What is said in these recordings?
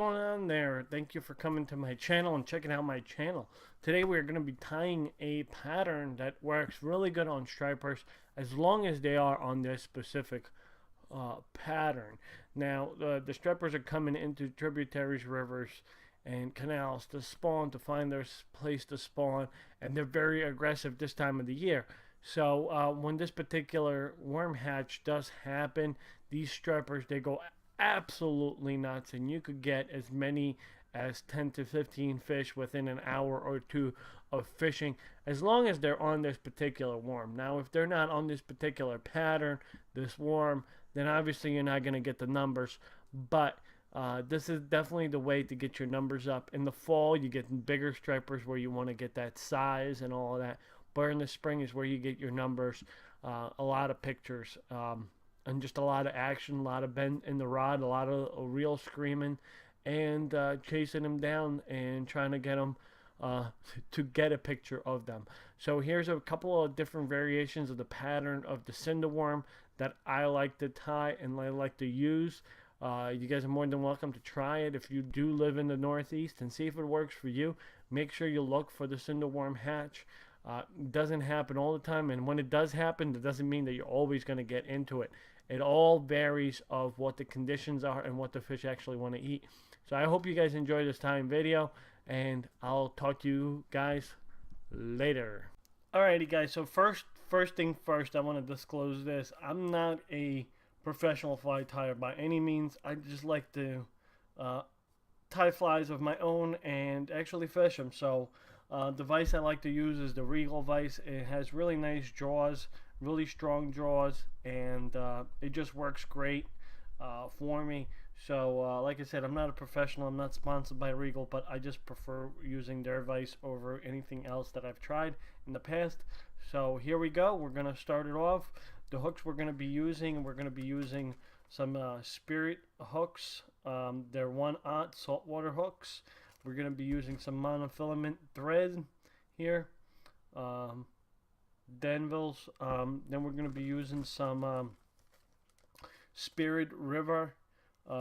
going on there? Thank you for coming to my channel and checking out my channel. Today we're going to be tying a pattern that works really good on stripers as long as they are on this specific pattern. Now the stripers are coming into tributaries, rivers, and canals to spawn, to find their place to spawn, and they're very aggressive this time of the year. So when this particular worm hatch does happen, these stripers, they go absolutely nuts, and you could get as many as 10 to 15 fish within an hour or two of fishing, as long as they're on this particular worm. Now if they're not on this particular pattern, this worm, then obviously you're not going to get the numbers. But this is definitely the way to get your numbers up. In the fall, you get bigger stripers where you want to get that size and all of that. But in the spring is where you get your numbers, a lot of pictures, and just a lot of action, a lot of bend in the rod, a lot of reel screaming, and chasing them down and trying to get them to get a picture of them. So here's a couple of different variations of the pattern of the cinder worm that I like to tie and I like to use. You guys are more than welcome to try it if you do live in the Northeast and see if it works for you. Make sure you look for the cinder worm hatch. It doesn't happen all the time, and when it does happen, it doesn't mean that you're always going to get into it. It all varies of what the conditions are and what the fish actually want to eat. So I hope you guys enjoy this time video, and I'll talk to you guys later. Alrighty guys, so first thing first, I want to disclose this. I'm not a professional fly tyer by any means. I just like to tie flies of my own and actually fish them. So the vise I like to use is the Regal vise. It has really nice jaws, really strong jaws, and it just works great for me. So like I said, I'm not a professional, I'm not sponsored by Regal, but I just prefer using their vise over anything else that I've tried in the past. So here we go, we're going to start it off. The hooks we're going to be using some Spirit hooks. They're 1/0 saltwater hooks. We're going to be using some monofilament thread here, Denville's. Then we're going to be using some Spirit River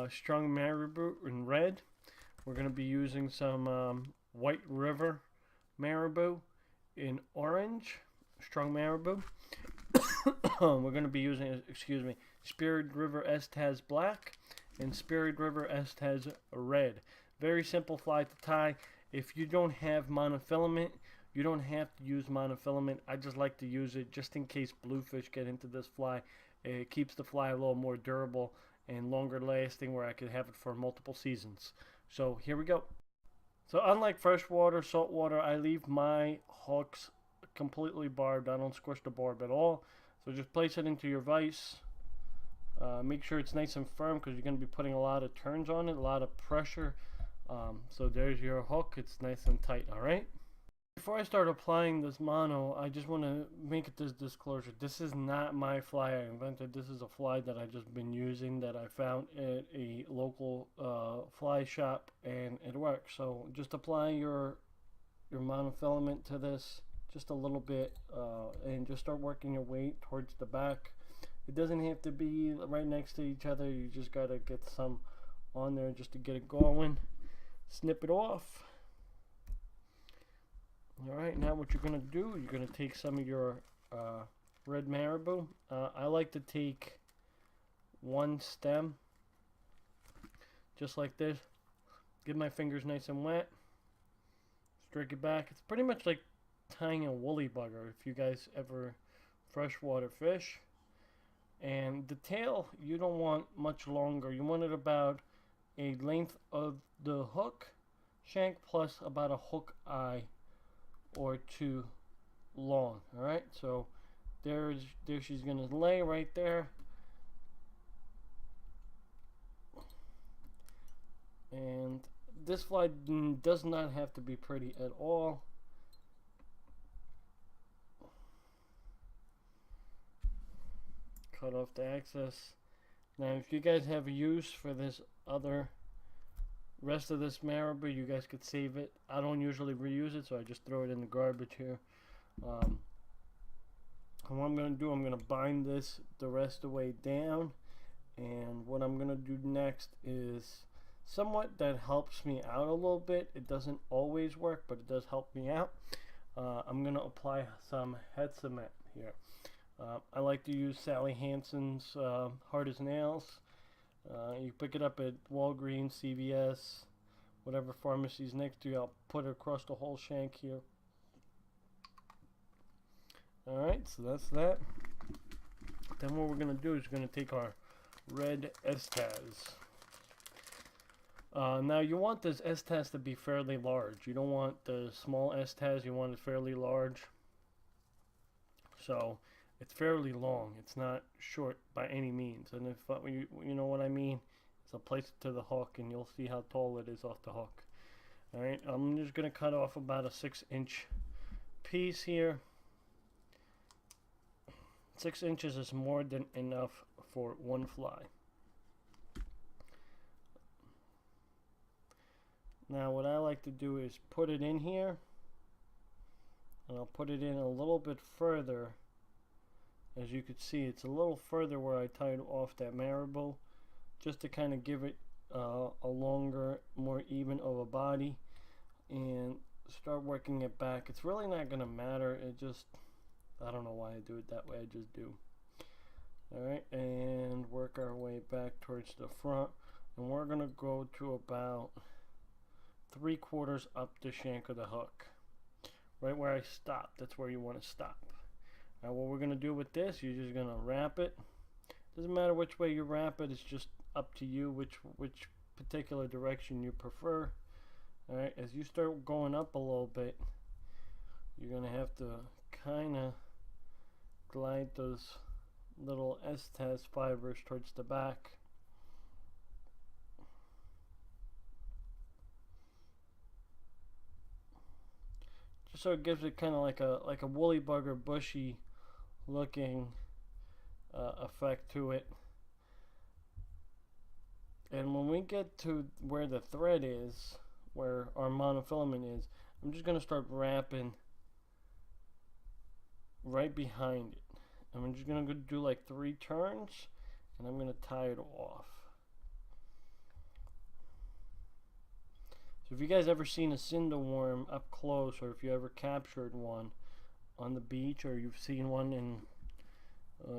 strung marabou in red. We're going to be using some White River marabou in orange, strung marabou. We're going to be using, Spirit River Estaz black and Spirit River Estaz red. Very simple fly to tie. If you don't have monofilament, you don't have to use monofilament. I just like to use it just in case bluefish get into this fly. It keeps the fly a little more durable and longer lasting, where I could have it for multiple seasons. So here we go. So unlike freshwater, saltwater, I leave my hooks completely barbed. I don't squish the barb at all. So just place it into your vise. Make sure it's nice and firm, because you're going to be putting a lot of turns on it, a lot of pressure. So there's your hook. It's nice and tight. Alright, before I start applying this mono, I just want to make this disclosure. This is not my fly I invented. This is a fly that I've just been using, that I found at a local fly shop, and it works. So just apply your monofilament to this just a little bit, and just start working your way towards the back. It doesn't have to be right next to each other. You just got to get some on there just to get it going. Snip it off. Alright, now what you're going to do, you're going to take some of your red marabou. I like to take one stem, just like this. Get my fingers nice and wet. Strike it back. It's pretty much like tying a woolly bugger, if you guys ever freshwater fish. And the tail, you don't want much longer. You want it about a length of the hook shank plus about a hook eye or two long. Alright, so there she's gonna lay right there. And this fly does not have to be pretty at all. Cut off the excess. Now if you guys have a use for this other rest of this marabou, you guys could save it. I don't usually reuse it, so I just throw it in the garbage here. And what I'm going to do, I'm going to bind this the rest of the way down, and what I'm going to do next is somewhat that helps me out a little bit. It doesn't always work, but it does help me out. I'm going to apply some head cement here. I like to use Sally Hansen's Hard as Nails. You pick it up at Walgreens, CVS, whatever pharmacy's next to you. I'll put it across the whole shank here. Alright, so that's that. Then what we're going to do is we're going to take our red Estaz. Now you want this Estaz to be fairly large. You don't want the small Estaz, you want it fairly large. So it's fairly long. It's not short by any means. And if you know what I mean, so place it to the hook and you'll see how tall it is off the hook. Alright, I'm just going to cut off about a 6-inch piece here. 6 inches is more than enough for one fly. Now what I like to do is put it in here, and I'll put it in a little bit further. As you can see, it's a little further where I tied off that marabou, just to kind of give it a longer, more even of a body, and start working it back. It's really not going to matter. It just, I don't know why I do it that way. I just do. Alright, and work our way back towards the front, and we're going to go to about 3/4 up the shank of the hook, right where I stopped. That's where you want to stop. Now what we're going to do with this, you're just going to wrap it. Doesn't matter which way you wrap it, it's just up to you which particular direction you prefer. Alright, as you start going up a little bit, you're going to have to kind of glide those little Estaz fibers towards the back. Just so it gives it kind of like a woolly bugger, bushy looking effect to it. And when we get to where the thread is, where our monofilament is, I'm just going to start wrapping right behind it. And I'm just going to do like 3 turns, and I'm going to tie it off. So if you guys ever seen a cinder worm up close, or if you ever captured one on the beach, or you've seen one in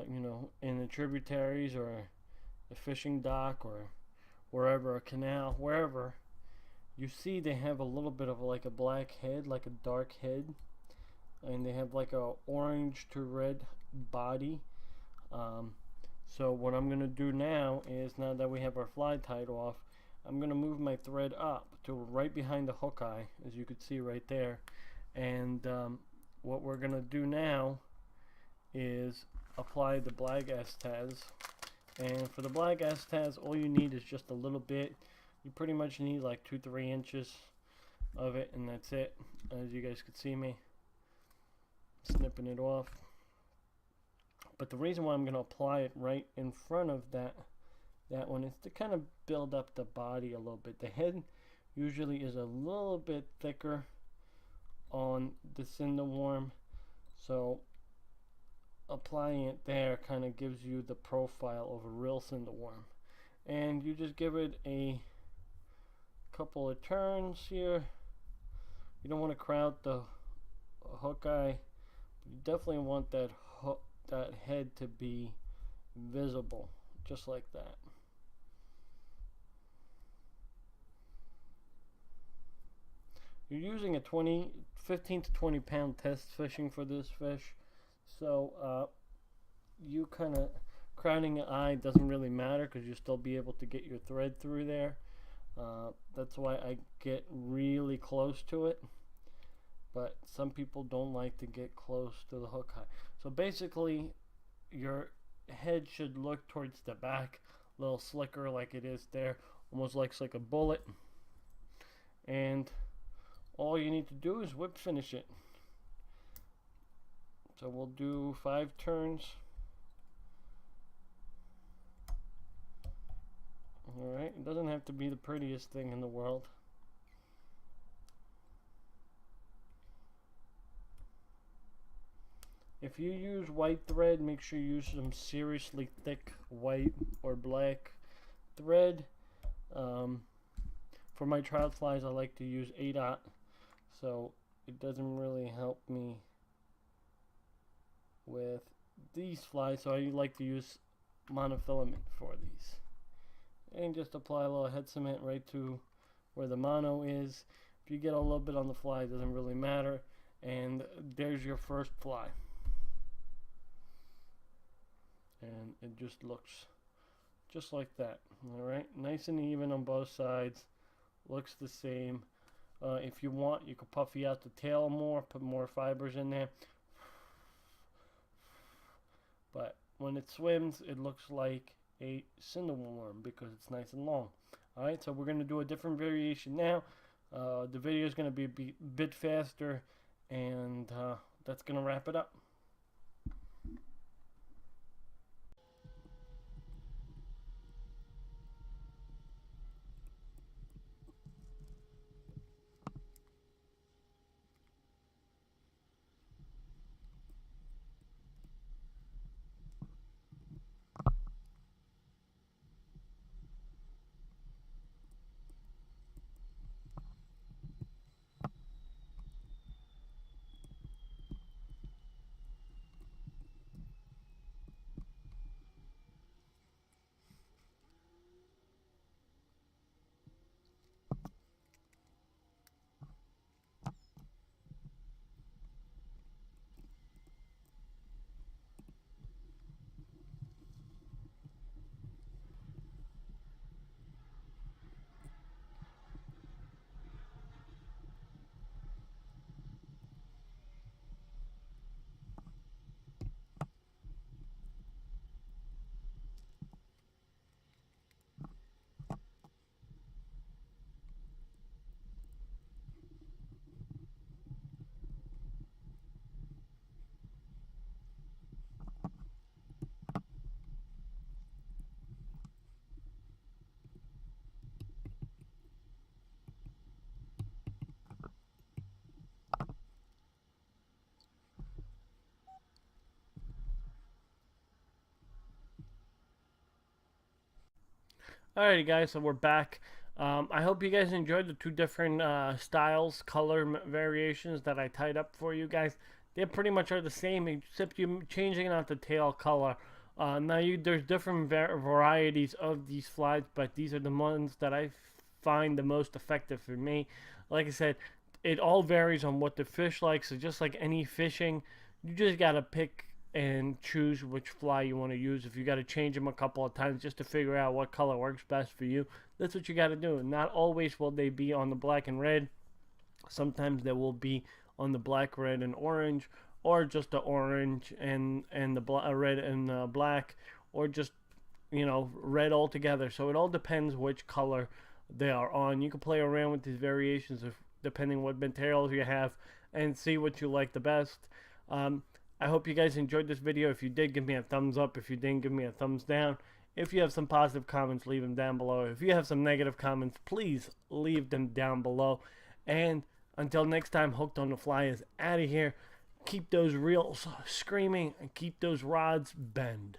you know, in the tributaries or a fishing dock or wherever, a canal, wherever, you see they have a little bit of like a black head, like a dark head, and they have like a orange to red body. So what I'm going to do now is, now that we have our fly tied off, I'm going to move my thread up to right behind the hook eye, as you can see right there. And what we're going to do now is apply the black Estaz. And for the black Estaz, all you need is just a little bit. You pretty much need like 2-3 inches of it, and that's it. As you guys can see me snipping it off. But the reason why I'm going to apply it right in front of that one is to kind of build up the body a little bit. The head usually is a little bit thicker on the cinder worm, so applying it there kind of gives you the profile of a real cinder worm. And you just give it a couple of turns here. You don't want to crowd the hook eye. You definitely want that head to be visible, just like that. You're using a 15 to 20 pound test fishing for this fish, so you kind of crowding an eye doesn't really matter, because you'll still be able to get your thread through there. That's why I get really close to it, but some people don't like to get close to the hook eye. So basically your head should look towards the back, a little slicker like it is there, almost like a bullet. And all you need to do is whip finish it. So we'll do 5 turns. Alright, it doesn't have to be the prettiest thing in the world. If you use white thread, make sure you use some seriously thick white or black thread. For my trial flies, I like to use ADOT, so it doesn't really help me with these flies, so I like to use monofilament for these. And just apply a little head cement right to where the mono is. If you get a little bit on the fly, it doesn't really matter. And there's your first fly. And it just looks just like that. Alright, nice and even on both sides. Looks the same. If you want, you could puffy out the tail more, put more fibers in there. But when it swims, it looks like a cinder worm because it's nice and long. Alright, so we're going to do a different variation now. The video is going to be a bit faster, and that's going to wrap it up. Alrighty guys, so we're back. I hope you guys enjoyed the two different styles, color variations that I tied up for you guys. They pretty much are the same, except you changing out the tail color. There's different varieties of these flies, but these are the ones that I find the most effective for me. Like I said, it all varies on what the fish likes. So just like any fishing, you just gotta pick and choose which fly you want to use. If you got to change them a couple of times just to figure out what color works best for you, that's what you got to do. Not always will they be on the black and red. Sometimes they will be on the black, red, and orange, or just the orange and the red and black, or just red altogether. So it all depends which color they are on. You can play around with these variations depending what materials you have and see what you like the best. I hope you guys enjoyed this video. If you did, give me a thumbs up. If you didn't, give me a thumbs down. If you have some positive comments, leave them down below. If you have some negative comments, please leave them down below. And until next time, Hooked on the Fly is out of here. Keep those reels screaming and keep those rods bend.